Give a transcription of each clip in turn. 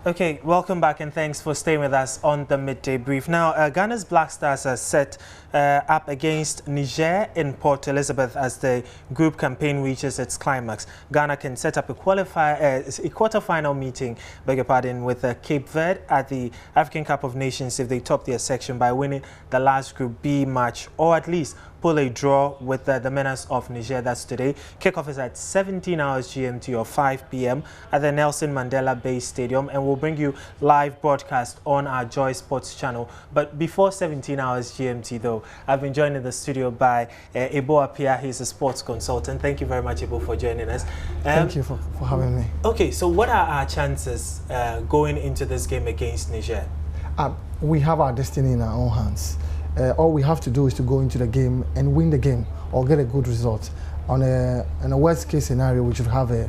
Okay, welcome back and thanks for staying with us on the Midday Brief. Now, Ghana's Black Stars are set up against Niger in Port Elizabeth as the group campaign reaches its climax. Ghana can set up a quarter-final meeting, with Cape Verde at the African Cup of Nations if they top their section by winning the last Group B match, or at least pull a draw with the Menace of Niger. That's today. Kickoff is at 17 hours GMT or 5 p.m. at the Nelson Mandela Bay Stadium, and we'll bring you live broadcast on our Joy Sports channel. But before 17 hours GMT, though, I've been joined in the studio by Ebo Apia. He's a sports consultant. Thank you very much, Ebo, for joining us. Thank you for having me. Okay, so what are our chances going into this game against Niger? We have our destiny in our own hands. All we have to do is to go into the game and win the game or get a good result. In a worst case scenario, we should have a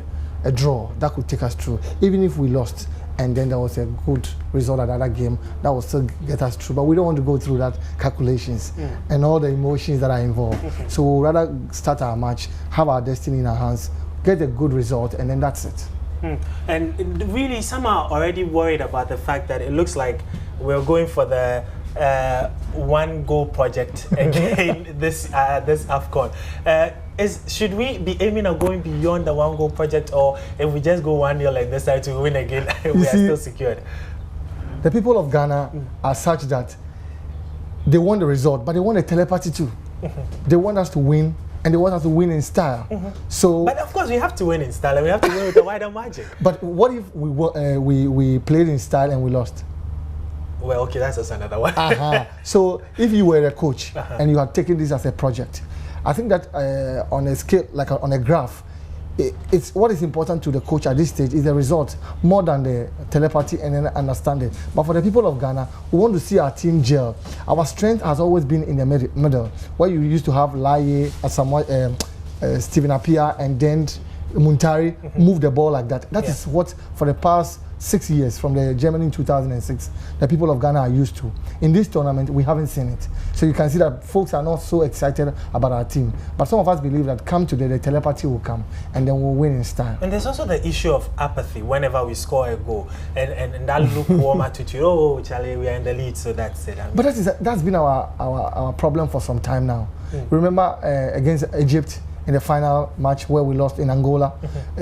draw that could take us through. Even if we lost and then there was a good result at that game, that will still get us through. But we don't want to go through that calculations and all the emotions that are involved. So we'll rather start our match, have our destiny in our hands, get a good result, and then that's it. And really, some are already worried about the fact that it looks like we're going for the one-goal project again this AFCON. Should we be aiming at going beyond the one-goal project, or if we just go 1-0 like this time to win again, we are still secured? The people of Ghana are such that they want the result, but they want a telepathy too. They want us to win, and they want us to win in style. But of course, we have to win in style, and we have to win with a wider margin. But what if we played in style and we lost? Well, okay, that's just another one. So if you were a coach and you had taken this as a project, I think that on a scale, like on a graph, it's what is important to the coach at this stage is the result more than the telepathy and then understanding. But for the people of Ghana, we want to see our team gel. Our strength has always been in the middle, where you used to have Laye, Stephen Apia, and then Muntari move the ball like that. That is what, for the past 6 years, from the Germany in 2006, the people of Ghana are used to. In this tournament, we haven't seen it. So you can see that folks are not so excited about our team. But some of us believe that come today, the telepathy will come, and then we'll win in style. And there's also the issue of apathy whenever we score a goal. And that lukewarm attitude, oh, Charlie, we are in the lead, so that's it. But that's been our problem for some time now. Remember against Egypt, in the final match where we lost in Angola,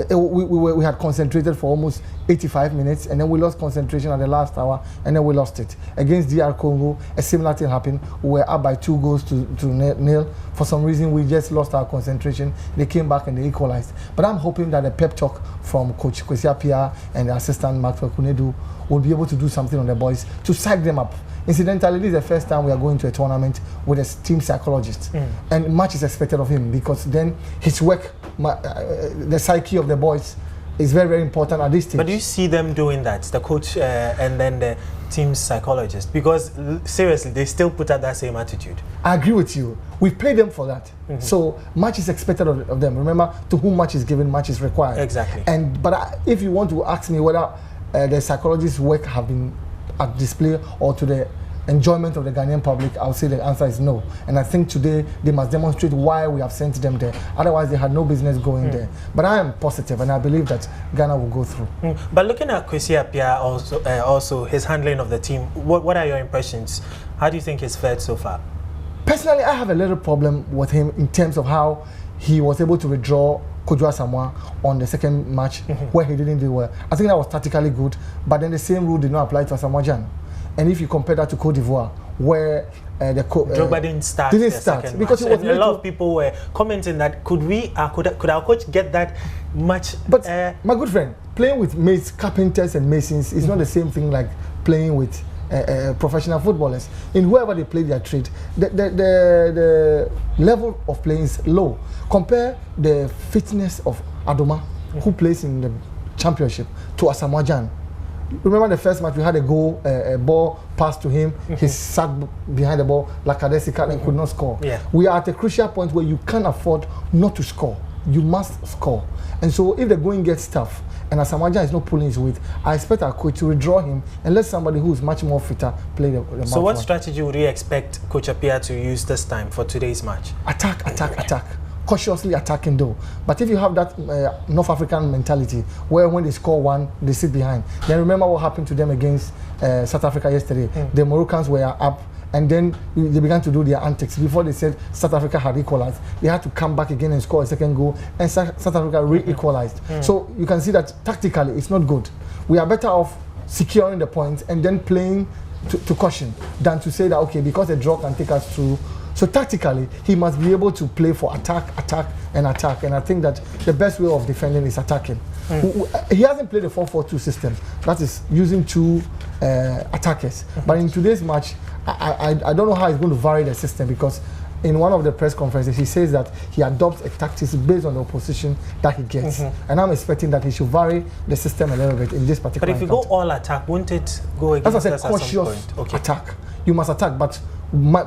we had concentrated for almost 85 minutes, and then we lost concentration at the last hour, and then we lost it. Against DR Congo, a similar thing happened. We were up by 2 goals to nil. For some reason, we just lost our concentration. They came back and they equalized. But I'm hoping that the pep talk from Coach Kwesi Appiah and the assistant Maxwell Kunedu will be able to do something on the boys to psych them up. Incidentally, this is the first time we are going to a tournament with a team psychologist, and much is expected of him because then his work, the psyche of the boys, is very, very important at this stage. But do you see them doing that, the coach and then the team psychologist? Because seriously, they still put out that same attitude. I agree with you. We pay them for that. So much is expected of them. Remember, to whom much is given, much is required. Exactly. But if you want to ask me whether the psychologist's work have been at display or to the enjoyment of the Ghanaian public, I would say the answer is no. And I think today they must demonstrate why we have sent them there. Otherwise, they had no business going there. But I am positive, and I believe that Ghana will go through. But looking at Kwesi Appiah, also his handling of the team, what are your impressions? How do you think he's fared so far? Personally, I have a little problem with him in terms of how he was able to withdraw Kodjo Asamoah on the second match where he didn't do well. I think that was tactically good, but then the same rule did not apply to Asamoah Gyan. And if you compare that to Cote d'Ivoire, where Drogba didn't start because it was a lot of people were commenting that could our coach get that much? But my good friend, playing with carpenters and masons is not the same thing like playing with professional footballers. In whoever they play their trade, the level of playing is low. Compare the fitness of Adoma, who plays in the championship, to Asamoah Gyan. Remember the first match, we had a goal, a ball passed to him, he sat behind the ball, Lakadesi and could not score. We are at a crucial point where you can't afford not to score. You must score. And so if the going gets tough, and Asamoah Gyan is not pulling his weight, I expect our coach to withdraw him and let somebody who is much more fitter play the match. So what strategy would you expect Coach Appiah to use this time for today's match? Attack. cautiously attacking though. But if you have that North African mentality, where when they score one, they sit behind. Then remember what happened to them against South Africa yesterday. The Moroccans were up, and then they began to do their antics. Before they said South Africa had equalized, they had to come back again and score a second goal, and South Africa re-equalized. So you can see that tactically it's not good. We are better off securing the points and then playing to caution than to say that, okay, because a draw can take us through. So tactically, he must be able to play for attack, and attack. And I think that the best way of defending is attacking. He hasn't played a 4-4-2 system. That is using two attackers. But in today's match, I don't know how he's going to vary the system, because in one of the press conferences, he says that he adopts a tactics based on the opposition that he gets. And I'm expecting that he should vary the system a little bit in this particular But if you go all attack, won't it go against us at some point? As I said, cautious attack. You must attack, but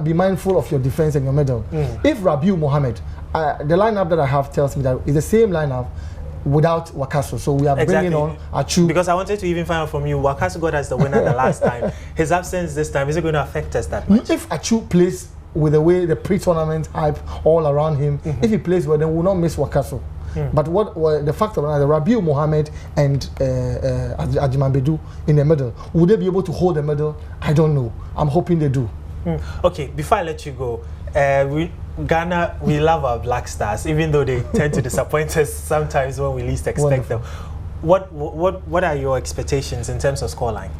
be mindful of your defense and your middle. If Rabiu Mohammed, the lineup that I have tells me that it's the same lineup without Wakaso. So we are bringing on Achu. Because I wanted to even find out from you, Wakaso got us the winner the last time. His absence this time, is it going to affect us that much? If Achu plays with the way the pre-tournament hype all around him, if he plays well, then we will not miss Wakaso. But the fact of the Rabiu Mohammed and Ajiman in the middle, would they be able to hold the middle? I don't know. I'm hoping they do. Okay, before I let you go, Ghana, we love our Black Stars, even though they tend to disappoint us sometimes when we least expect them. What are your expectations in terms of scoreline?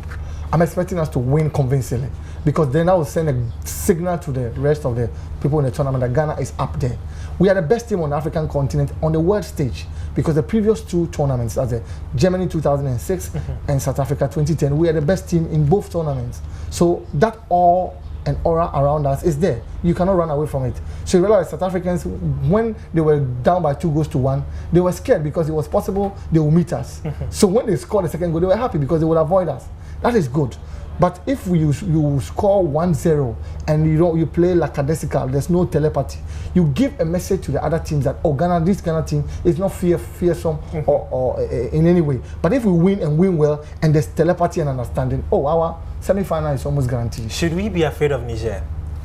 I'm expecting us to win convincingly, because then I will send a signal to the rest of the people in the tournament that Ghana is up there. We are the best team on the African continent on the world stage, because the previous two tournaments, as Germany 2006 and South Africa 2010, we are the best team in both tournaments. So that awe and aura around us is there. You cannot run away from it. So you realize South Africans, when they were down by 2-1, they were scared because it was possible they will meet us. So when they scored the second goal, they were happy because they would avoid us. That is good. But if you score 1-0 and you play lackadaisical, there's no telepathy, you give a message to the other teams that, oh, this Ghana team is not fearsome or in any way. But if we win and win well, and there's telepathy and understanding, oh, our semi-final is almost guaranteed. Should we be afraid of Niger?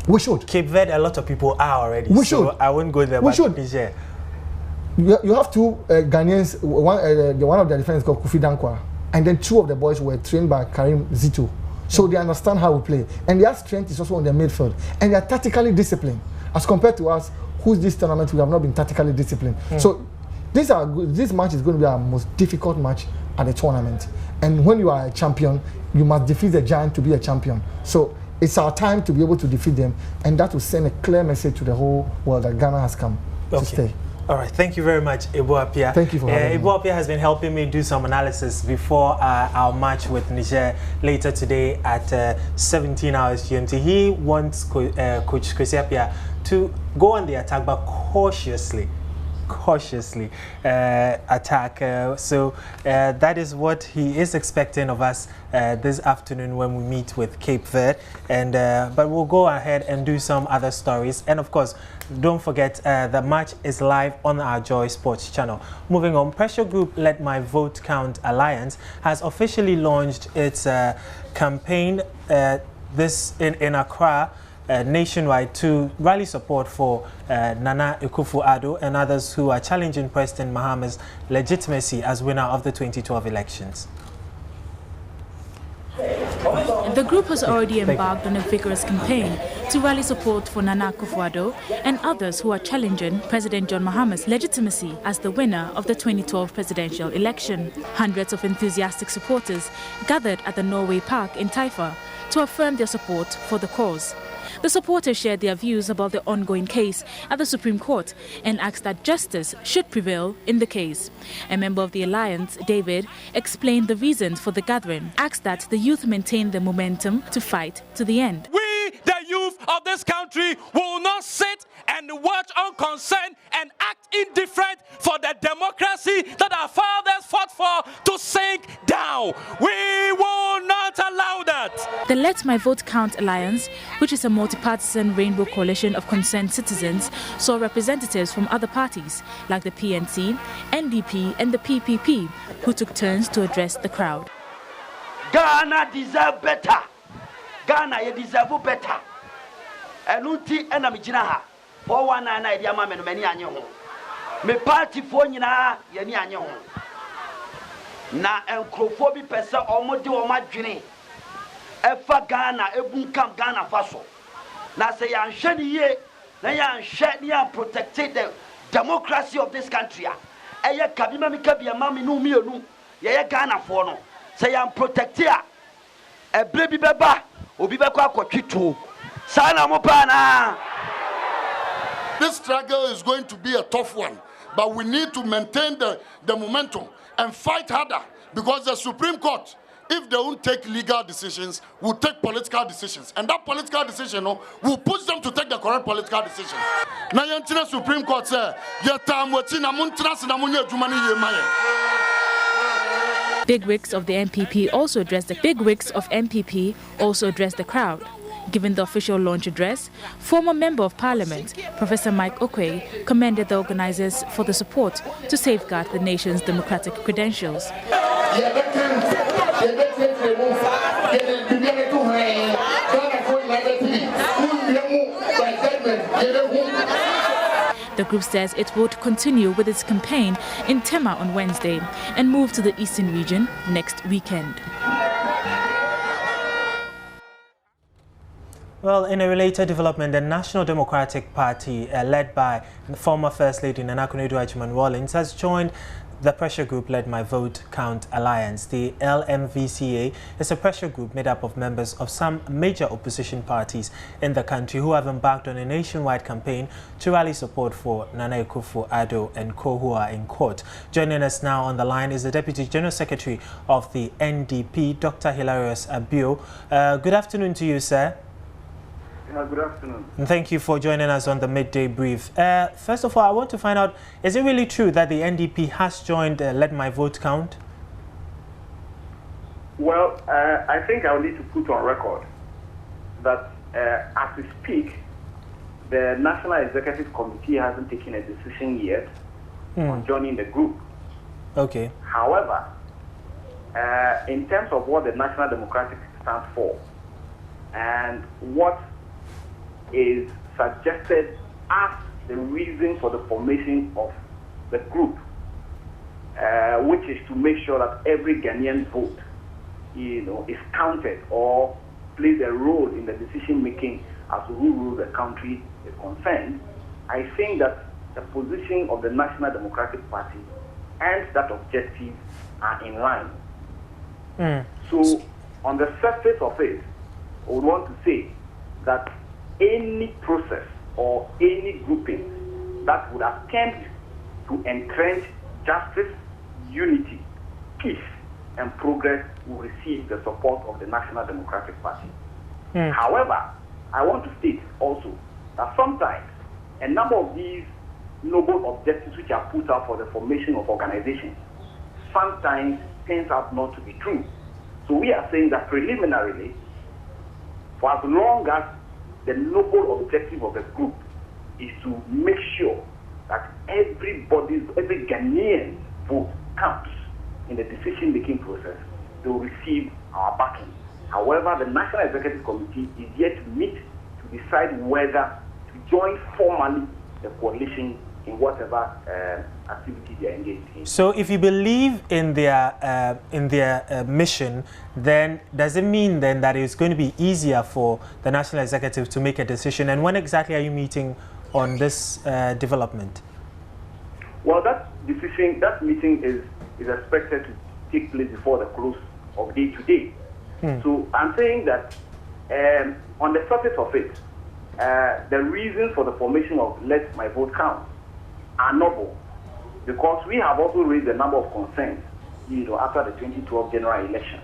We should. Cape Verde, a lot of people are already. We so should. I won't go there. We should. Niger. You have two Ghanaians. One of their defenders called Kofi Dankwa, and then two of the boys were trained by Karim Zito. So they understand how we play. And their strength is also on their midfield. And they are tactically disciplined. As compared to us, who's this tournament, we have not been tactically disciplined. So this match is going to be our most difficult match at the tournament. And when you are a champion, you must defeat the giant to be a champion. So it's our time to be able to defeat them. And that will send a clear message to the whole world that Ghana has come to stay. All right, thank you very much, Ibu Apia. Thank you for having me. Ibu Apia has been helping me do some analysis before our match with Niger later today at 17 hours GMT. He wants Coach Kwesi Appiah to go on the attack, but cautiously attack. So that is what he is expecting of us this afternoon when we meet with Cape Verde. And but we'll go ahead and do some other stories. And of course, don't forget the match is live on our Joy Sports channel. Moving on, Pressure Group Let My Vote Count Alliance has officially launched its campaign this in Accra nationwide to rally support for Nana Akufo-Addo and others who are challenging President Mahama's legitimacy as winner of the 2012 elections. The group has already embarked on a vigorous campaign to rally support for Nana Akufo-Addo and others who are challenging President John Mahama's legitimacy as the winner of the 2012 presidential election. Hundreds of enthusiastic supporters gathered at the Norway Park in Taifa to affirm their support for the cause. The supporters shared their views about the ongoing case at the Supreme Court and asked that justice should prevail in the case. A member of the alliance, David, explained the reasons for the gathering, asked that the youth maintain the momentum to fight to the end. We, the youth of this country, will not sit and watch unconcerned and act indifferent for the democracy that our fathers fought for to sink down. We will not allow that. The Let My Vote Count Alliance, which is a multi-partisan rainbow coalition of concerned citizens, saw representatives from other parties like the PNC, NDP and the PPP, who took turns to address the crowd. Ghana deserve better. Ghana, you deserve better. And unti enamijinaha. For one night, Yamaman, many annual. me party for nyina ye ni anye ho na enkrofo bi pese omode o madwene efa Ghana ebunkam Ghana faso na say yan hwe ni ye na yan hwe ni yan protect the democracy of this country eye kabima mi kabia mami no mienu ye Ghana for no say yan protect ya ebre bi beba obi bekọ akotwito sana mo pa na. This struggle is going to be a tough one, but we need to maintain the momentum and fight harder, because the Supreme Court, if they won't take legal decisions, will take political decisions. And that political decision will push them to take the correct political decision. Now, the Supreme Court says, Bigwigs of the MPP also addressed the crowd. Given the official launch address, former Member of Parliament, Professor Mike Okoye, commended the organizers for the support to safeguard the nation's democratic credentials. The group says it would continue with its campaign in Tema on Wednesday and move to the Eastern region next weekend. Well, in a related development, the National Democratic Party, led by the former First Lady Nana Akufo-Addo, has joined the pressure group led My Vote Count Alliance. The LMVCA is a pressure group made up of members of some major opposition parties in the country who have embarked on a nationwide campaign to rally support for Nana Akufo-Addo and co who are in court. Joining us now on the line is the Deputy General Secretary of the NDP, Dr. Hilarious Abudu. Good afternoon to you, sir. Good afternoon. And thank you for joining us on the Midday Brief. First of all, I want to find out, is it really true that the NDP has joined Let My Vote Count? Well, I think I'll need to put on record that as we speak, the National Executive Committee hasn't taken a decision yet on joining the group. Okay. However, in terms of what the National Democratic stands for and what is suggested as the reason for the formation of the group, which is to make sure that every Ghanaian vote, is counted or plays a role in the decision making as to who rules the country is concerned. I think that the position of the National Democratic Party and that objective are in line. So, on the surface of it, I would want to say that any process or any grouping that would attempt to entrench justice, unity, peace, and progress will receive the support of the National Democratic Party. However, I want to state also that sometimes a number of these noble objectives which are put out for the formation of organizations sometimes turns out not to be true. So we are saying that preliminarily, for as long as the noble objective of the group is to make sure that every Ghanaian vote counts in the decision-making process, they will receive our backing. However, the National Executive Committee is yet to meet to decide whether to join formally the coalition in whatever activity they are engaged in. So, if you believe in their mission, then does it mean then that it's going to be easier for the National Executive to make a decision? And when exactly are you meeting on this development? Well, that meeting is expected to take place before the close of day today. So I'm saying that on the surface of it, the reasons for the formation of Let My Vote Count are noble, because we have also raised a number of concerns, after the 2012 general election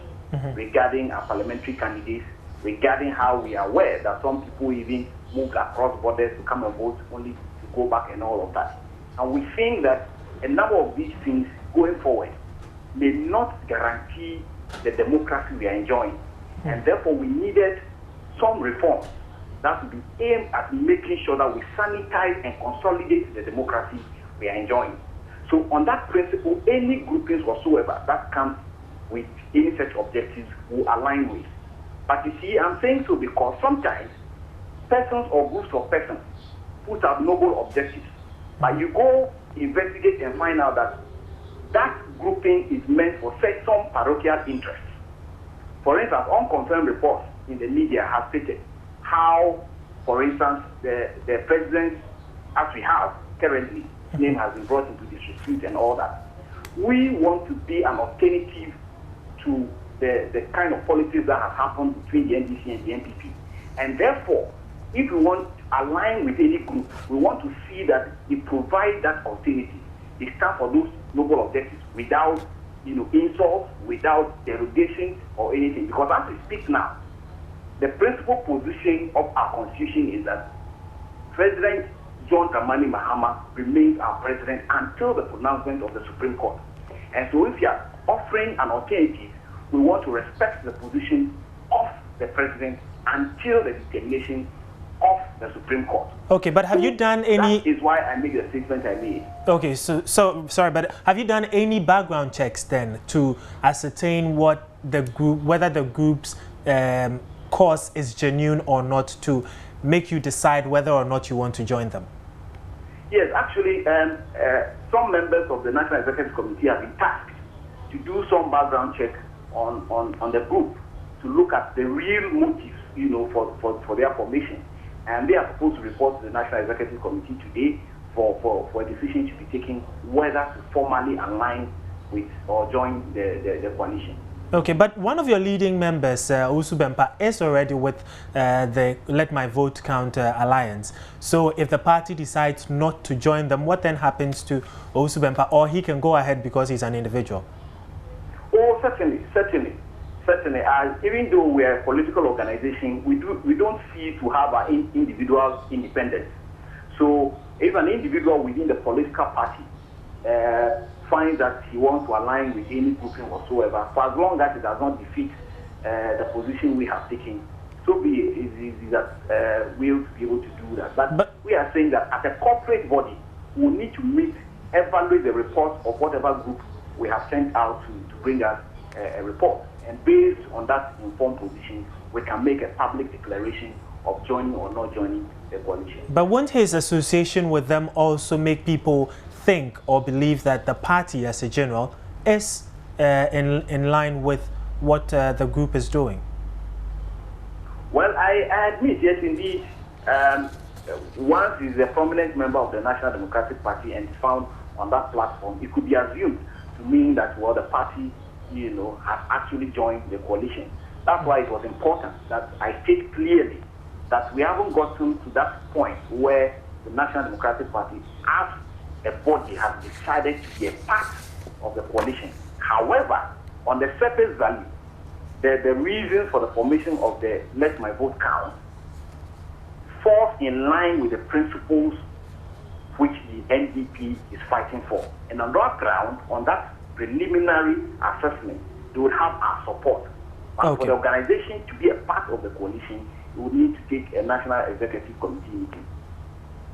regarding our parliamentary candidates, regarding how we are aware that some people even moved across borders to come and vote only to go back and all of that. And we think that a number of these things going forward may not guarantee the democracy we are enjoying. And therefore we needed some reforms that would be aimed at making sure that we sanitize and consolidate the democracy we are enjoying. So on that principle, any groupings whatsoever that comes with any such objectives will align with. But you see, I'm saying so because sometimes persons or groups of persons put out noble objectives, but you go investigate and find out that that grouping is meant for some parochial interests. For instance, unconfirmed reports in the media have stated how, for instance, the president, as we have currently, his name has been brought into disrepute and all that. We want to be an alternative to the kind of politics that has happened between the NDC and the NPP. And therefore, if we want to align with any group, we want to see that it provides that alternative. It stands for those noble objectives without, insults, without derogation or anything. Because as we speak now, the principal position of our constitution is that President John Dramani Mahama remains our president until the pronouncement of the Supreme Court. And so if you are offering an alternative, we want to respect the position of the president until the determination of the Supreme Court. Okay, but have you done any... That is why I made the statement I made. Okay, so sorry, but have you done any background checks then to ascertain what the group, whether the group's cause is genuine or not, to make you decide whether or not you want to join them? Yes, actually, some members of the National Executive Committee have been tasked to do some background check on the group to look at the real motives, for their formation. And they are supposed to report to the National Executive Committee today for a decision to be taken whether to formally align with or join the coalition. Okay, but one of your leading members, Owusu Bempah, is already with the Let My Vote Count Alliance. So if the party decides not to join them, what then happens to Owusu Bempah? Or he can go ahead because he's an individual? Oh, certainly. Even though we are a political organization, we don't see to have an individual independence. So if an individual within the political party finds that he wants to align with any grouping whatsoever, for as long as it does not defeat the position we have taken, so be it, is that we'll be able to do that. But we are saying that as a corporate body, we need to evaluate the report of whatever group we have sent out to bring us a report. And based on that informed position, we can make a public declaration of joining or not joining the coalition. But won't his association with them also make people think or believe that the party as a general is in line with what the group is doing? Well, I admit, yes, indeed. Once he's a prominent member of the National Democratic Party and is found on that platform, it could be assumed to mean that, well, the party, has actually joined the coalition. That's why it was important that I state clearly that we haven't gotten to that point where the National Democratic Party, as a body, has decided to be a part of the coalition. However, on the surface value, the reason for the formation of the Let My Vote Count falls in line with the principles which the NDP is fighting for. And on that ground, on that preliminary assessment, they would have our support. But for the organization to be a part of the coalition, we would need to take a National Executive Committee meeting.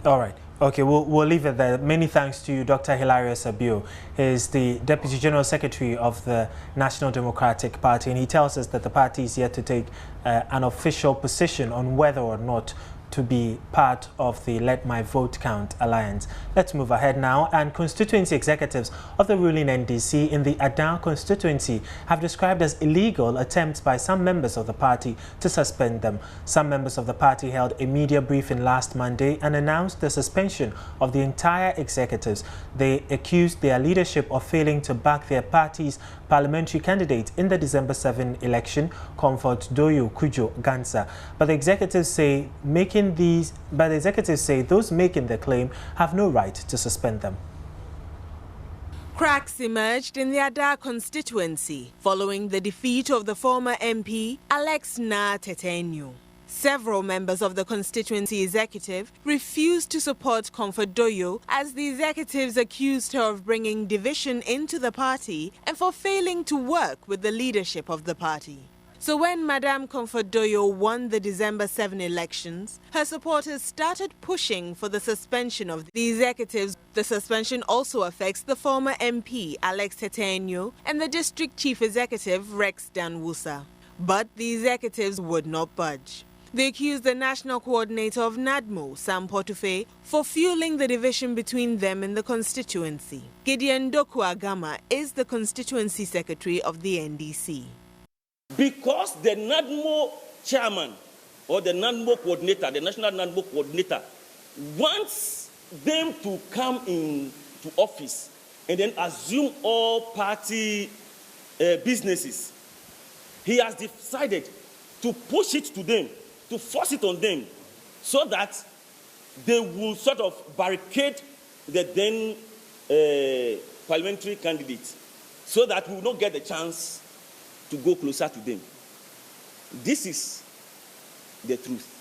All right. Okay, we'll leave it there. Many thanks to you, Dr. Hilarious Abudu. He is the Deputy General Secretary of the National Democratic Party, and he tells us that the party is yet to take an official position on whether or not to be part of the Let My Vote Count Alliance. Let's move ahead now. And constituency executives of the ruling NDC in the Adan constituency have described as illegal attempts by some members of the party to suspend them. Some members of the party held a media briefing last Monday and announced the suspension of the entire executives. They accused their leadership of failing to back their party's parliamentary candidate in the December 7 election, Comfort Doyo Kujo Gansa. But the executives say those making the claim have no right to suspend them. Cracks emerged in the Ada constituency following the defeat of the former MP Alex Tetenyo. Several members of the constituency executive refused to support Comfort Doyo as the executives accused her of bringing division into the party and for failing to work with the leadership of the party. So when Madame Comfort Doyo won the December 7 elections, her supporters started pushing for the suspension of the executives. The suspension also affects the former MP Alex Tetenyo and the district chief executive Rex Danwusa. But the executives would not budge. They accused the national coordinator of NADMO, Sam Portufe, for fueling the division between them in the constituency. Gideon Doku Agama is the constituency secretary of the NDC. Because the NADMO chairman or the NADMO coordinator, the national NADMO coordinator, wants them to come into office and then assume all party businesses, he has decided to push it to them, to force it on them, so that they will sort of barricade the then parliamentary candidates, so that we will not get the chance to go closer to them. This is the truth.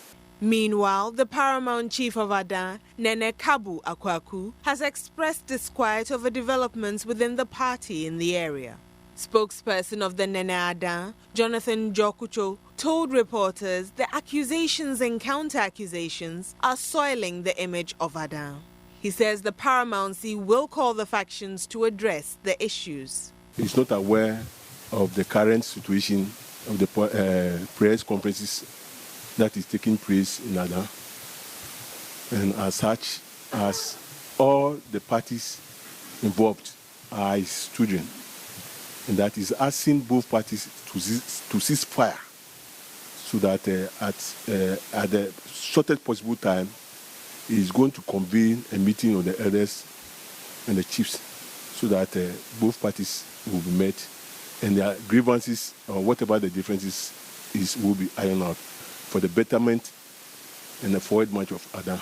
Meanwhile, the paramount chief of Adan, Nene Kabu Akwaku, has expressed disquiet over developments within the party in the area. Spokesperson of the Nene Adan, Jonathan Jokucho, told reporters the accusations and counter-accusations are soiling the image of Adan. He says the paramountcy will call the factions to address the issues. He's not aware of the current situation of the press conferences that is taking place in Adan. And as such, as all the parties involved are his children, and that is asking both parties to cease fire, so that at the shortest possible time, he is going to convene a meeting of the elders and the chiefs, so that both parties will be met, and their grievances or whatever the differences will be ironed out for the betterment and the forward march of Adan.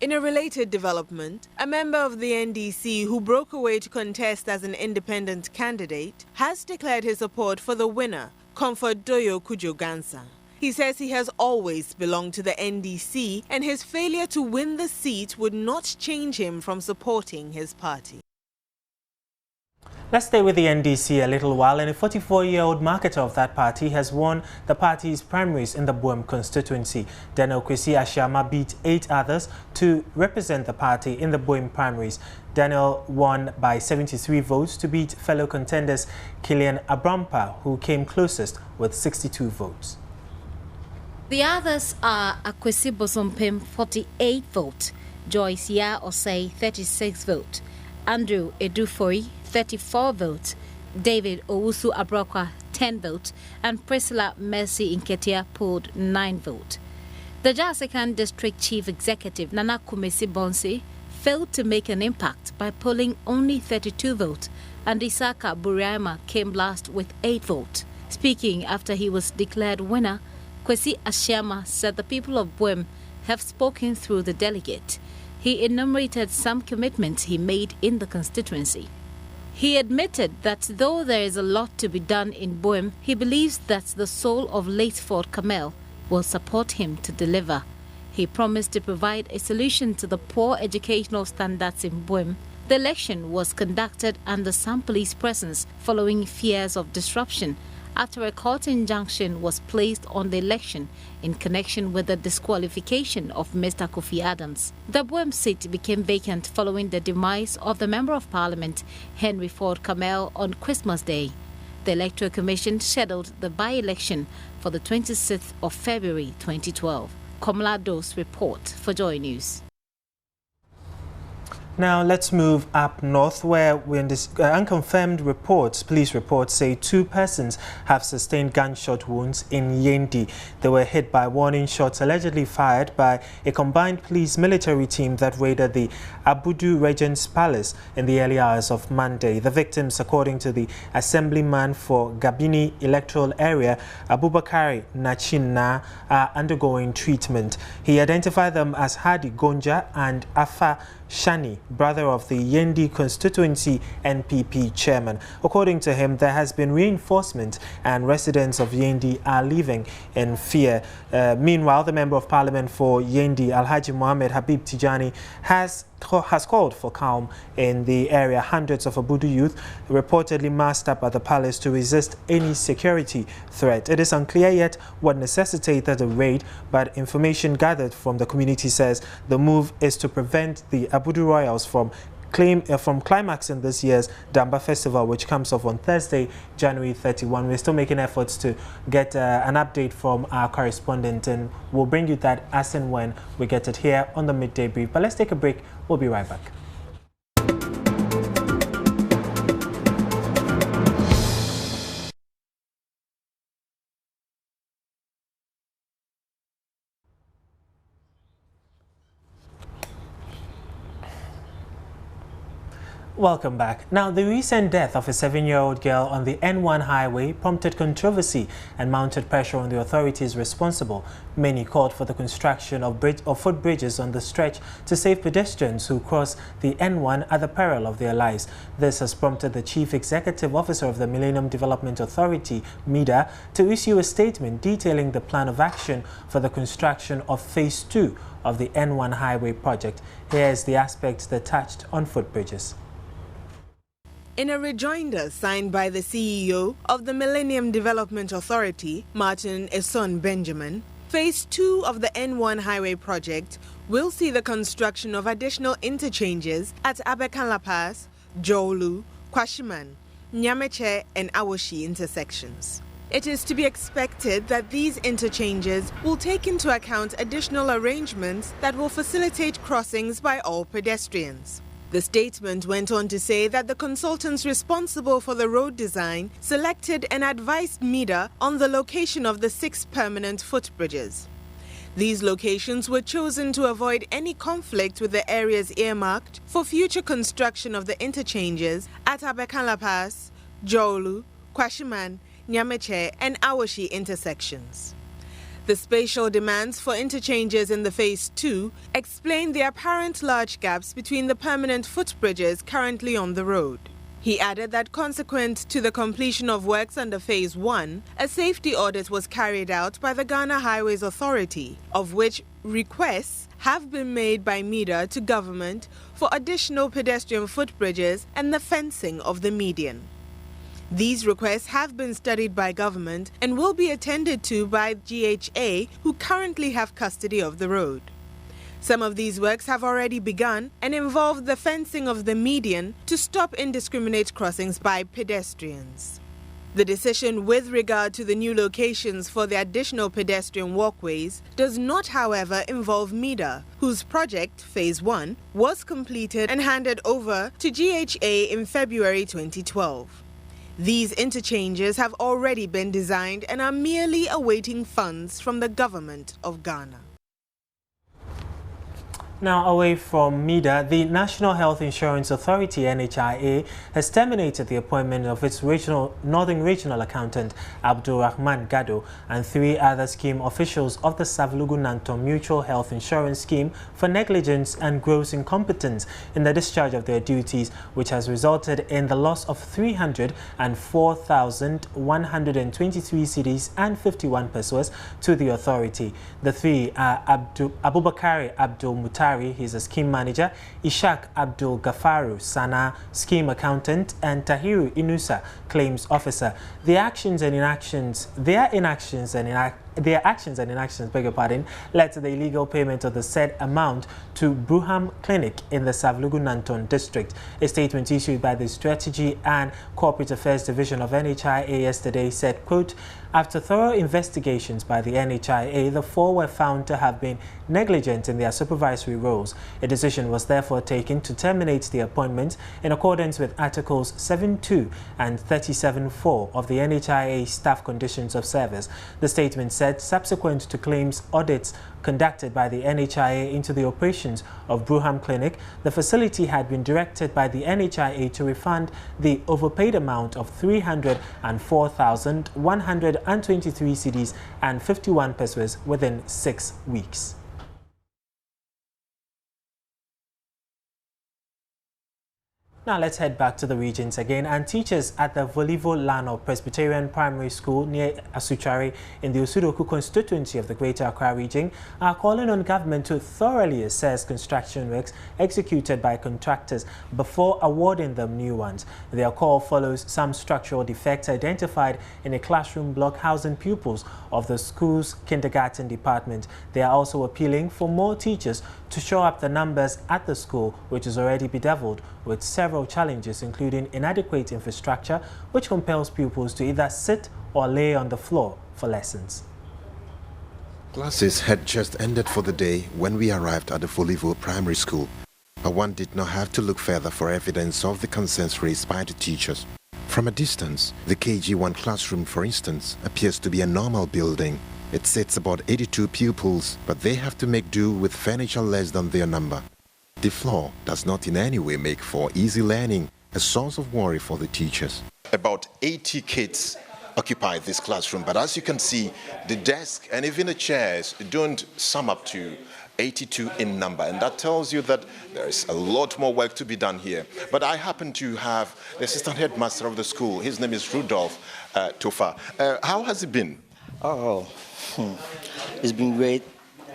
In a related development, a member of the NDC who broke away to contest as an independent candidate has declared his support for the winner, Comfort Doyo Kujogansa. He says he has always belonged to the NDC and his failure to win the seat would not change him from supporting his party. Let's stay with the NDC a little while, and a 44-year-old marketer of that party has won the party's primaries in the Buem constituency. Daniel Kwesi Ashama beat 8 others to represent the party in the Buem primaries. Daniel won by 73 votes to beat fellow contenders Kilian Abrampa, who came closest with 62 votes. The others are Akwesi Bosompem, 48 votes, Joyce Ya Osei, 36 votes, Andrew Edufori, 34 votes, David Owusu Abrokwa, 10 votes, and Priscilla Mercy Inketia polled 9 votes. The Jasekan District Chief Executive Nana Kumesi Bonsi failed to make an impact by polling only 32 votes, and Isaka Buriama came last with 8 votes. Speaking after he was declared winner, Kwesi Ashama said the people of Buem have spoken through the delegate. He enumerated some commitments he made in the constituency. He admitted that though there is a lot to be done in Buem, he believes that the soul of late Ford Kamel will support him to deliver. He promised to provide a solution to the poor educational standards in Buem. The election was conducted under some police presence following fears of disruption after a court injunction was placed on the election in connection with the disqualification of Mr. Kofi Adams. The Buem seat became vacant following the demise of the Member of Parliament, Henry Ford Kamel, on Christmas Day. The Electoral Commission scheduled the by-election for the 26th of February 2012. Komla Dos report for Joy News. Now let's move up north, where unconfirmed reports, police reports say 2 persons have sustained gunshot wounds in Yendi. They were hit by warning shots allegedly fired by a combined police-military team that raided the Abudu Regent's Palace in the early hours of Monday. The victims, according to the assemblyman for Gabini electoral area, Abubakari Nachina, are undergoing treatment. He identified them as Hadi Gonja and Afa Shani, brother of the Yendi Constituency NPP chairman. According to him, there has been reinforcement and residents of Yendi are living in fear. Meanwhile, the Member of Parliament for Yendi, Alhaji Mohammed Habib Tijani, has called for calm in the area. Hundreds of Abudu youth reportedly massed up at the palace to resist any security threat. It is unclear yet what necessitated the raid, but information gathered from the community says the move is to prevent the Abudu royals from from Climax in this year's Damba Festival, which comes off on Thursday, January 31. We're still making efforts to get an update from our correspondent, and we'll bring you that as and when we get it here on the Midday Brief. But let's take a break. We'll be right back. Welcome back. Now, the recent death of a 7-year-old girl on the N1 highway prompted controversy and mounted pressure on the authorities responsible. Many called for the construction of footbridges on the stretch to save pedestrians who cross the N1 at the peril of their lives. This has prompted the Chief Executive Officer of the Millennium Development Authority, MIDA, to issue a statement detailing the plan of action for the construction of Phase 2 of the N1 highway project. Here is the aspect that touched on footbridges. In a rejoinder signed by the CEO of the Millennium Development Authority, Martin Eson Benjamin, Phase 2 of the N1 highway project will see the construction of additional interchanges at Abekan La Paz, Jolu, Kwashiman, Nyameche and Awoshi intersections. It is to be expected that these interchanges will take into account additional arrangements that will facilitate crossings by all pedestrians. The statement went on to say that the consultants responsible for the road design selected and advised MIDA on the location of the 6 permanent footbridges. These locations were chosen to avoid any conflict with the areas earmarked for future construction of the interchanges at Abekan La Paz, Jolu, Kwashiman, Nyameche and Awoshi intersections. The spatial demands for interchanges in the Phase 2 explain the apparent large gaps between the permanent footbridges currently on the road. He added that consequent to the completion of works under Phase 1, a safety audit was carried out by the Ghana Highways Authority, of which requests have been made by MIDA to government for additional pedestrian footbridges and the fencing of the median. These requests have been studied by government and will be attended to by GHA, who currently have custody of the road. Some of these works have already begun and involve the fencing of the median to stop indiscriminate crossings by pedestrians. The decision with regard to the new locations for the additional pedestrian walkways does not, however, involve MIDA, whose project, Phase 1, was completed and handed over to GHA in February 2012. These interchanges have already been designed and are merely awaiting funds from the government of Ghana. Now, away from MIDA, the National Health Insurance Authority, NHIAA, has terminated the appointment of its Northern Regional Accountant, Abdulrahman Gado, and 3 other scheme officials of the Savlugu-Nanton Mutual Health Insurance Scheme for negligence and gross incompetence in the discharge of their duties, which has resulted in the loss of 304,123 cedis and 51 pesos to the authority. The 3 are Abubakari Abdul Mutar, he's a scheme manager, Ishak Abdul Gafaru Sana, scheme accountant, and Tahiru Inusa, claims officer. Their actions and inactions, beg your pardon, led to the illegal payment of the said amount to Bruham Clinic in the Savlugu-Nanton district. A statement issued by the Strategy and Corporate Affairs Division of NHIAA yesterday said, quote, after thorough investigations by the NHIAA, the 4 were found to have been negligent in their supervisory roles. A decision was therefore taken to terminate the appointment in accordance with Articles 7.2 and 37.4 of the NHIAA Staff Conditions of Service. The statement said, subsequent to claims audits conducted by the NHIAA into the operations of Bruham Clinic, the facility had been directed by the NHIAA to refund the overpaid amount of 304,123 cedis and 51 pesos within 6 weeks. Now let's head back to the regions again, and teachers at the Volivo Lano Presbyterian Primary School near Asuchari in the Usudoku constituency of the Greater Accra region are calling on government to thoroughly assess construction works executed by contractors before awarding them new ones. Their call follows some structural defects identified in a classroom block housing pupils of the school's kindergarten department. They are also appealing for more teachers to shore up the numbers at the school, which is already bedeviled with several challenges, including inadequate infrastructure, which compels pupils to either sit or lay on the floor for lessons. Classes had just ended for the day when we arrived at the Folivo Primary School, but one did not have to look further for evidence of the concerns raised by the teachers. From a distance, the KG1 classroom, for instance, appears to be a normal building. It sits about 82 pupils, but they have to make do with furniture less than their number. The floor does not in any way make for easy learning, a source of worry for the teachers. About 80 kids occupy this classroom, but as you can see, the desk and even the chairs don't sum up to 82 in number, and that tells you that there is a lot more work to be done here. But I happen to have the assistant headmaster of the school. His name is Rudolph Tofa. How has it been? It's been great.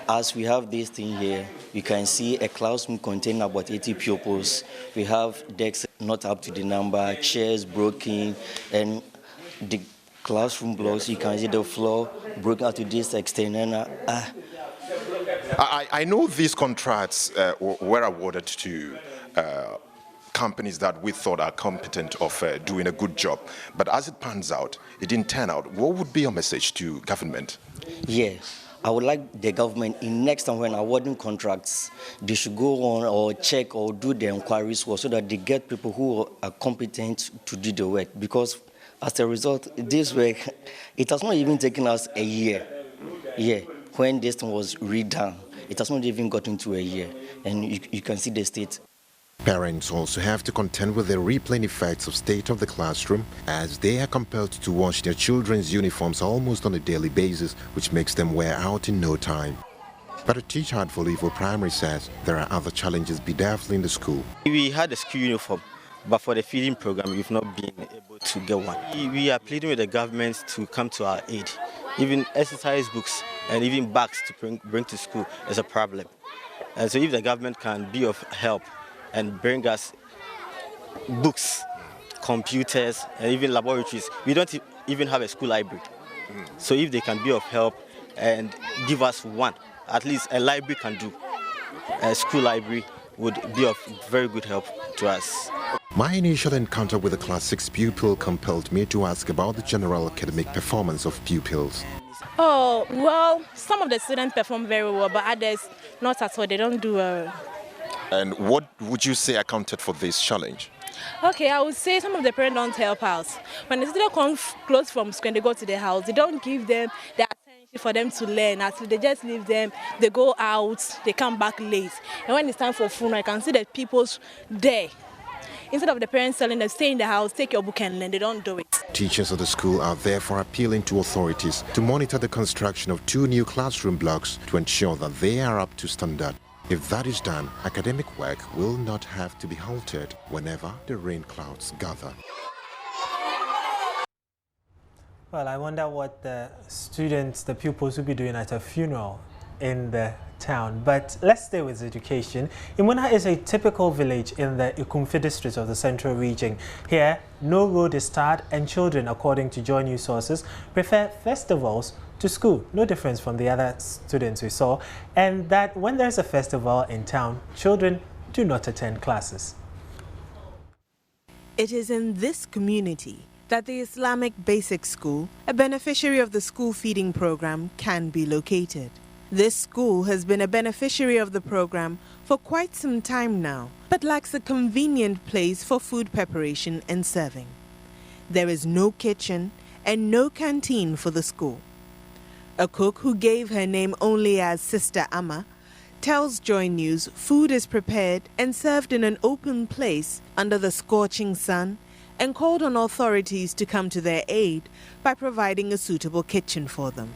As we have this thing here, you can see a classroom containing about 80 pupils. We have desks not up to the number, chairs broken, and the classroom blocks, you can see the floor broken out to this extent. And I know these contracts were awarded to companies that we thought are competent of doing a good job. But as it pans out, it didn't turn out. What would be your message to government? Yeah, I would like the government, in next time when awarding contracts, they should go on or check or do the inquiries so that they get people who are competent to do the work. Because as a result, this work, it has not even taken us a year. Yeah, when this thing was redone, it has not even gotten to a year. And you can see the state. Parents also have to contend with the replaying effects of state of the classroom, as they are compelled to wash their children's uniforms almost on a daily basis, which makes them wear out in no time. But a teacher at Folivo Primary says there are other challenges bedeviling the school. We had a school uniform, but for the feeding program, we've not been able to get one. We are pleading with the government to come to our aid. Even exercise books and even bags to bring to school is a problem. And so if the government can be of help and bring us books, computers, and even laboratories. We don't even have a school library. So if they can be of help and give us one, at least a library can do. A school library would be of very good help to us. My initial encounter with a Class 6 pupil compelled me to ask about the general academic performance of pupils. Oh, well, some of the students perform very well, but others not at all. They don't do well. And what would you say accounted for this challenge? Okay, I would say some of the parents don't help out. When the students come close from school and they go to the house, they don't give them the attention for them to learn. Actually, they just leave them, they go out, they come back late. And when it's time for funeral, I can see that people's there. Instead of the parents telling them, stay in the house, take your book and learn, they don't do it. Teachers of the school are therefore appealing to authorities to monitor the construction of 2 new classroom blocks to ensure that they are up to standard. If that is done, academic work will not have to be halted whenever the rain clouds gather. Well, I wonder what the students, the pupils will be doing at a funeral in the town. But let's stay with education. Imuna is a typical village in the Ikumfi district of the Central Region. Here, no road is tarred and children, according to Joy News sources, prefer festivals to school. No difference from the other students we saw. And that when there's a festival in town, children do not attend classes. It is in this community that the Islamic Basic School, a beneficiary of the school feeding program, can be located. This school has been a beneficiary of the program for quite some time now, but lacks a convenient place for food preparation and serving. There is no kitchen and no canteen for the school. A cook who gave her name only as Sister Amma tells Joy News food is prepared and served in an open place under the scorching sun, and called on authorities to come to their aid by providing a suitable kitchen for them.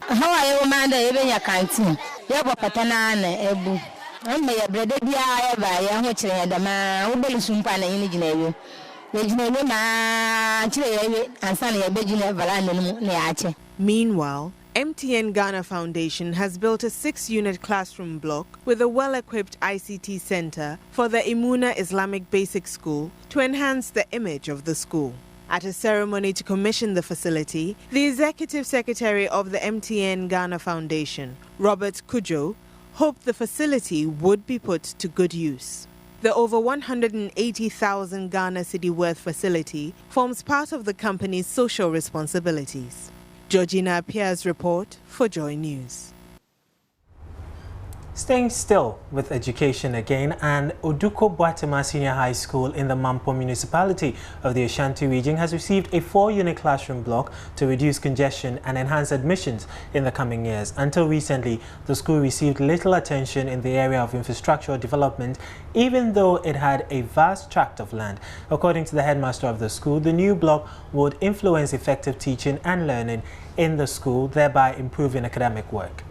How are you, Amanda? Even your canteen. You have a patana and Ebu. I'm my bread. I have a which I had a man who belongs to Pana in Nigeria. Meanwhile, MTN Ghana Foundation has built a 6-unit classroom block with a well-equipped ICT center for the Imuna Islamic Basic School to enhance the image of the school. At a ceremony to commission the facility, the Executive Secretary of the MTN Ghana Foundation, Robert Kujo, hoped the facility would be put to good use. The over 180,000 Ghana cedi worth facility forms part of the company's social responsibilities. Georgina Pierre's report for Joy News. Staying still with education again, and Rio de Coubertin Senior High School in the Mampo municipality of the Ashanti region has received a 4-unit classroom block to reduce congestion and enhance admissions in the coming years. Until recently, the school received little attention in the area of infrastructural development, even though it had a vast tract of land. According to the headmaster of the school, the new block would influence effective teaching and learning in the school, thereby improving academic work.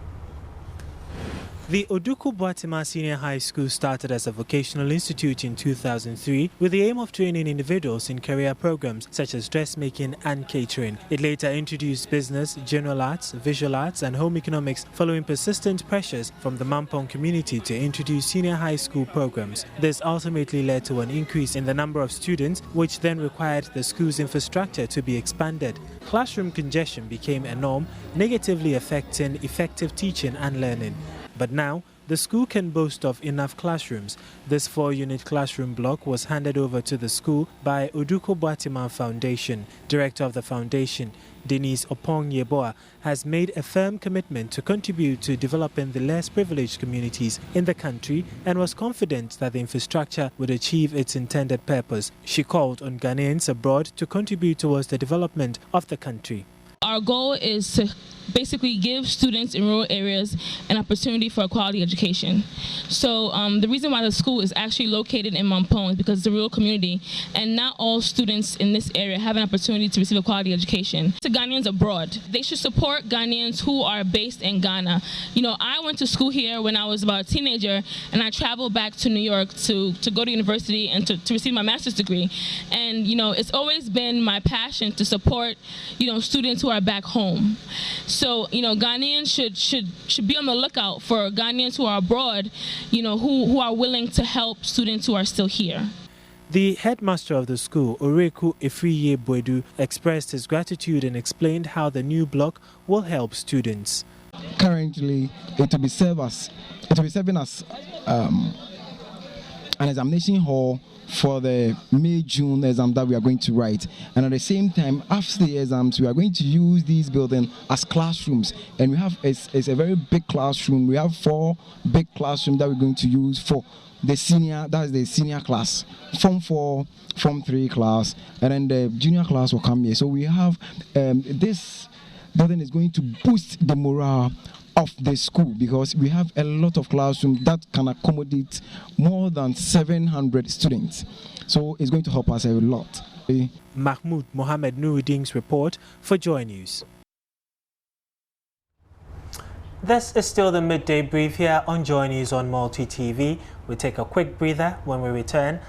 The Rio de Coubertin Senior High School started as a vocational institute in 2003 with the aim of training individuals in career programs such as dressmaking and catering. It later introduced business, general arts, visual arts and home economics following persistent pressures from the Mampong community to introduce senior high school programs. This ultimately led to an increase in the number of students, which then required the school's infrastructure to be expanded. Classroom congestion became a norm, negatively affecting effective teaching and learning. But now, the school can boast of enough classrooms. This 4-unit classroom block was handed over to the school by Rio de Coubertin Foundation. Director of the foundation, Denise Opong Yeboah, has made a firm commitment to contribute to developing the less privileged communities in the country and was confident that the infrastructure would achieve its intended purpose. She called on Ghanaians abroad to contribute towards the development of the country. Our goal is to basically give students in rural areas an opportunity for a quality education. So the reason why the school is actually located in Mampong is because it's a rural community and not all students in this area have an opportunity to receive a quality education. To Ghanaians abroad, they should support Ghanaians who are based in Ghana. You know, I went to school here when I was about a teenager and I traveled back to New York to go to university and to receive my master's degree. And, you know, it's always been my passion to support, you know, students who are back home. So, you know, Ghanaians should be on the lookout for Ghanaians who are abroad, you know, who are willing to help students who are still here. The headmaster of the school, Oreku Efriye Boedu, expressed his gratitude and explained how the new block will help students. Currently, it will be serving as an examination hall for the May-June exam that we are going to write. And at the same time, after the exams, we are going to use these buildings as classrooms. And we have it's a very big classroom. We have 4 big classrooms that we're going to use for the senior, that is the senior class, Form 4, Form 3 class, and then the junior class will come here. So we have this building is going to boost the morale of the school because we have a lot of classrooms that can accommodate more than 700 students. So it's going to help us a lot. Mahmoud Mohammed Nuruddin's report for Joy News. This is still the midday brief here on Joy News on Multi TV. We'll take a quick breather. When we return,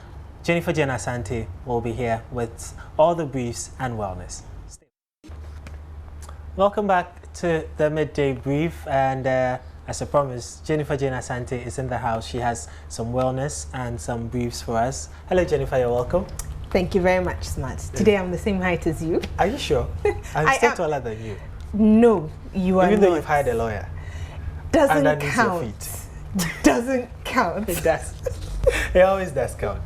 Jennifer Asante will be here with all the briefs and wellness. Welcome back to the midday brief, and as I promised, Jennifer Asante is in the house. She has some wellness and some briefs for us. Hello Jennifer, you're welcome. Thank you very much, Smart. Today I'm the same height as you. Are you sure? I'm still taller than you. No, you are not. Even though you've hired a lawyer. Doesn't count. Doesn't count. It does. It always does count.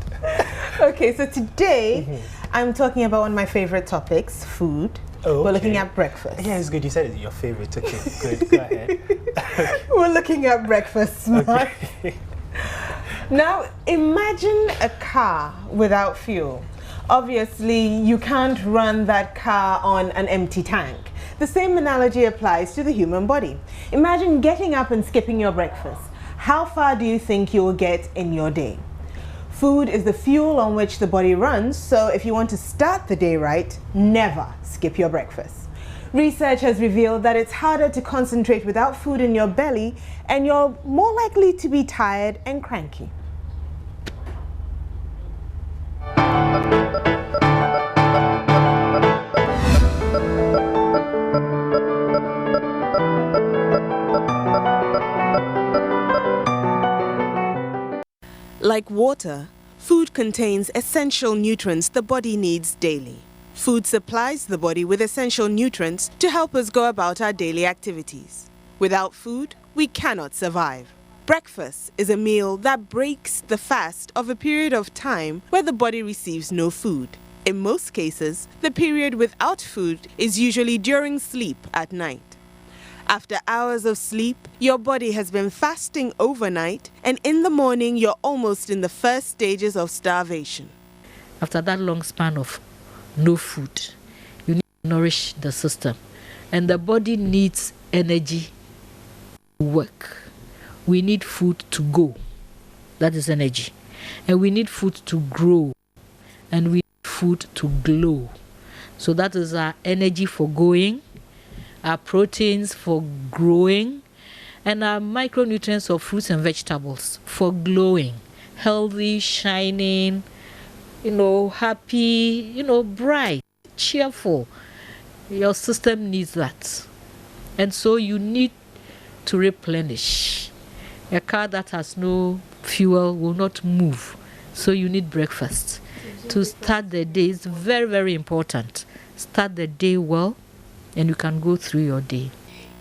Okay, so today I'm talking about one of my favorite topics, food. Oh, okay. We're looking at breakfast. Yeah, it's good. You said it's your favorite. Okay, good. Go ahead. Okay. We're looking at breakfast, Smart. Okay. Now, imagine a car without fuel. Obviously, you can't run that car on an empty tank. The same analogy applies to the human body. Imagine getting up and skipping your breakfast. How far do you think you will get in your day? Food is the fuel on which the body runs, so if you want to start the day right, never skip your breakfast. Research has revealed that it's harder to concentrate without food in your belly, and you're more likely to be tired and cranky. Like water, food contains essential nutrients the body needs daily. Food supplies the body with essential nutrients to help us go about our daily activities. Without food, we cannot survive. Breakfast is a meal that breaks the fast of a period of time where the body receives no food. In most cases, the period without food is usually during sleep at night. After hours of sleep, your body has been fasting overnight, and in the morning, you're almost in the first stages of starvation. After that long span of no food, you need to nourish the system, and the body needs energy to work. We need food to go, that is energy, and we need food to grow, and we need food to glow. So that is our energy for going, our proteins for growing, and our micronutrients of fruits and vegetables for glowing, healthy, shining, happy, bright, cheerful. Your system needs that. And so you need to replenish. A car that has no fuel will not move. So you need breakfast. To start the day is very, very important. Start the day well, and you can go through your day.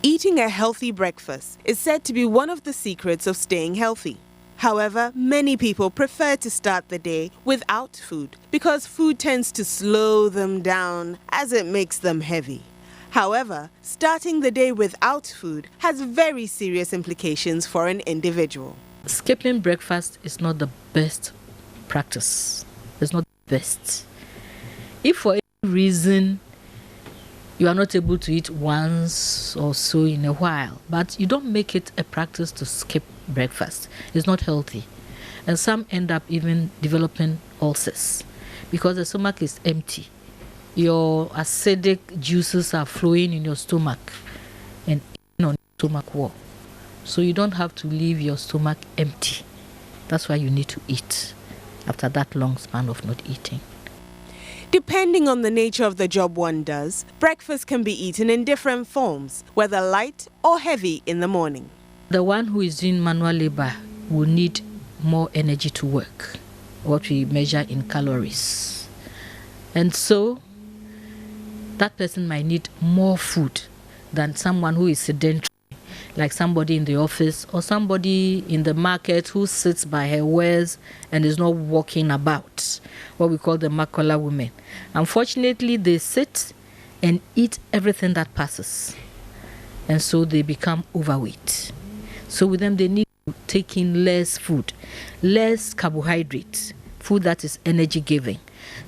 Eating a healthy breakfast is said to be one of the secrets of staying healthy. However, many people prefer to start the day without food because food tends to slow them down as it makes them heavy. However, starting the day without food has very serious implications for an individual. Skipping breakfast is not the best practice. It's not the best. If for any reason you are not able to eat once or so in a while, but you don't make it a practice to skip breakfast, it's not healthy. And some end up even developing ulcers because the stomach is empty. Your acidic juices are flowing in your stomach and on your stomach wall. So you don't have to leave your stomach empty. That's why you need to eat after that long span of not eating. Depending on the nature of the job one does, breakfast can be eaten in different forms, whether light or heavy in the morning. The one who is doing manual labor will need more energy to work, what we measure in calories. And so that person might need more food than someone who is sedentary, like somebody in the office or somebody in the market who sits by her wares and is not walking about, what we call the Makola women. Unfortunately, they sit and eat everything that passes, and so they become overweight. So with them, they need to take in less food, less carbohydrates, food that is energy giving.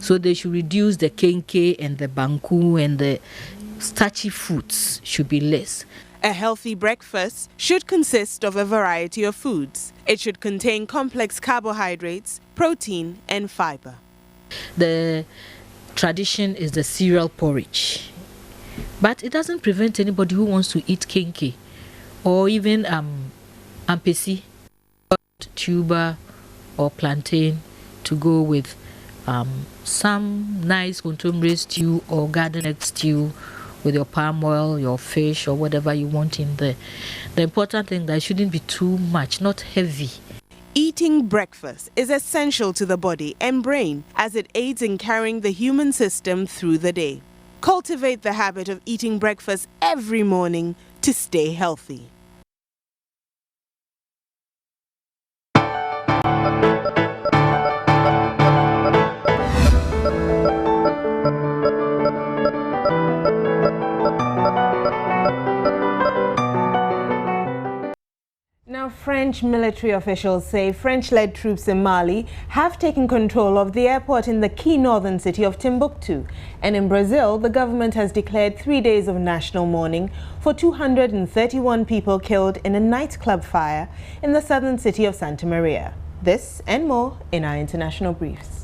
So they should reduce the kenke and the banku, and the starchy foods should be less. A healthy breakfast should consist of a variety of foods. It should contain complex carbohydrates, protein, and fiber. The tradition is the cereal porridge, but it doesn't prevent anybody who wants to eat kenke or even ampesi, tuber, or plantain to go with some nice contemporary stew or garden egg stew with your palm oil, your fish, or whatever you want in there. The important thing that it shouldn't be too much, not heavy. Eating breakfast is essential to the body and brain as it aids in carrying the human system through the day. Cultivate the habit of eating breakfast every morning to stay healthy. Now, French military officials say French-led troops in Mali have taken control of the airport in the key northern city of Timbuktu. And in Brazil, the government has declared 3 days of national mourning for 231 people killed in a nightclub fire in the southern city of Santa Maria. This and more in our international briefs.